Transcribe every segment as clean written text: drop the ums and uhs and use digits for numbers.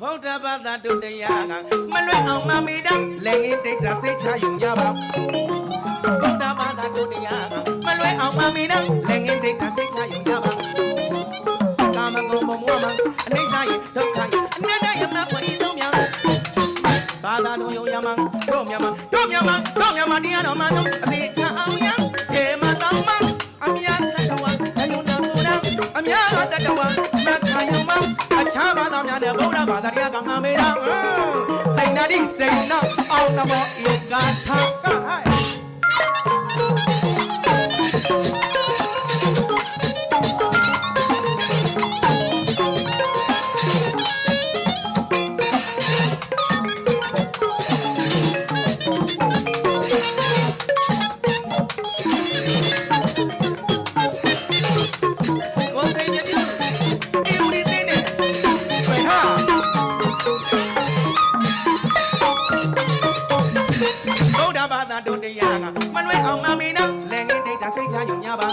ဗုဒ္ဓဘာသာတို့တရားကမလွဲအောင်မမီတော့လက်ငင်းတိတ်တာစိတ်ချယုံကြပါဗုဒ္ဓဘာသာတို့တရားကမလွဲအောင်မမီတော့လက်ငင်းတိတ်တာစိတ်ချယုံကြပါကာမဂုဏ်ဘုံဘဝမှာအနိစ္စရဲ့ဒုက္ခရဲ့အနတ္တရဲ့မဖွင့်ဆုံးများဘာသာတို့ယုံရမှာတို့မြန်မာတရားတော်မှာသုံးအသေးချအောင်ရခေမတောင်းမအမြတ်တတဝအယုံတော်မူတာအမြတ်တတဝမခံယုံမအခြားဘာသာများနဲ့ဗုဒ္ဓဘာသာတရားကမှမေတာစိတ်နာတိစိတ်နာအောင်နမောဧကထာကဟဲ့တို့တရားကမနှွဲအောင်မမီနော်လက်ငင်းဒိတ်တာစိတ်ချယုံကြပါ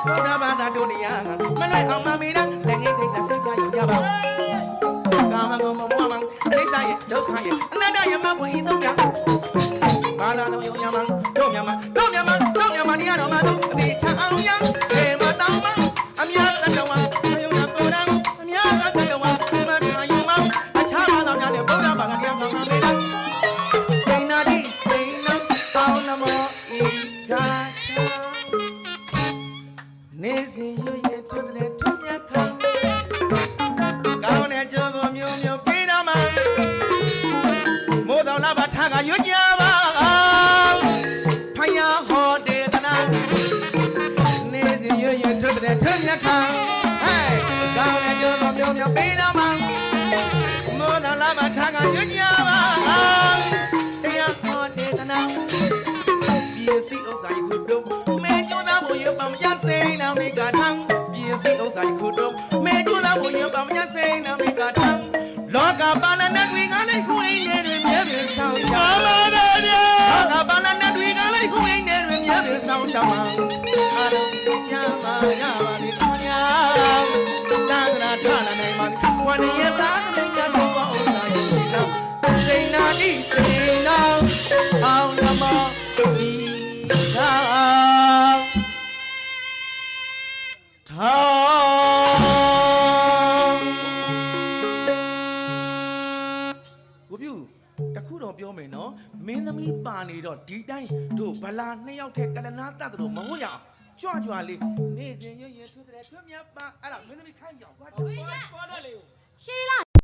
ဘုရားဘာသာတို့တရားကမနှွဲအောင်မမီနော်လက်ငင်းဒိတ်တာစိတ်ချယုံကြပါကာမဂုဏ်ဘဝမှာအနိစ္စရဲ့ဒုက္ခရဲ့အနတ္တရဲ့မဖွင့်ဆုံးများဘာသာတော်ယုံရမှာတို့မြန်မာတရားတော်မှာတို့အသေးချအောင်ရခေမတောင်းမအမြတ်တတဝယုံနာပေါ်တော်အမြတ်တတဝမခံယုံမအခြားဘာသာများနဲ့ဘုရားဘာသာတရားကမှမေတာစိတ်နာတိကောင်းနမောဧကထာနေစဉ်ရွရထွတ်တဲ့ထွတ်မြတ်ခံကောင်းတဲ့ကြောကိုမျိုးမျိုးပြေးတော့မှာမိုးတော်လာပါထားကရွကြပါဖယားဟောတေသနာနေစဉ်ရွရထွတ်တဲ့ထွတ်မြတ်ခံဟဲ့ကောင်းတဲ့ကြောကိုမျိုးမျိုးပြေးတော့မှာမိုးတော်လာပါထားကရွကြပါတရားဟောတေသနာပြည်စီဥစ္စာယခုတို့မဲကျိုးသားဖို့ရပါမရစိန်နာမိကထံပြည်စီဥစ္စာယခုတို့မဲကျိုးသားဖို့ရပါမရစိန်နာမိကထံလောကပါဠိတွေကလည်းခုအိနေတွေမြဲမြဲဆောင်ချာပါပါဗျာလောကပါဠိတွေကလည်းခုအိနေတွေမြဲမြဲဆောင်ချာမှာအာရုံကြပါရပါလိမ့်ခင်ဗျာသာသနာထလာနိုင်ပါဝဏ္ဏယသာသနာ့ဘုရားဥစ္စာယခုတို့စိန်နာတိစိန်နာအောင်နမောဒီသာထာကိုပြုတခုတော့ပြောမယ်နော်မင်းသမီးပါနေတော့ဒီတိုင်းတို့ဗလာနှစ်ယောက်ထဲကလနာတတ်တယ်လို့မဟုတ်ရအောင်ကြွကြွလေးနေစဉ်ရွရထွတ်တဲ့ထွတ်မြတ်ပါအဲ့ဒါမင်းသမီးခိုင်းကြအောင်ကွာတော့လေရှေးလာ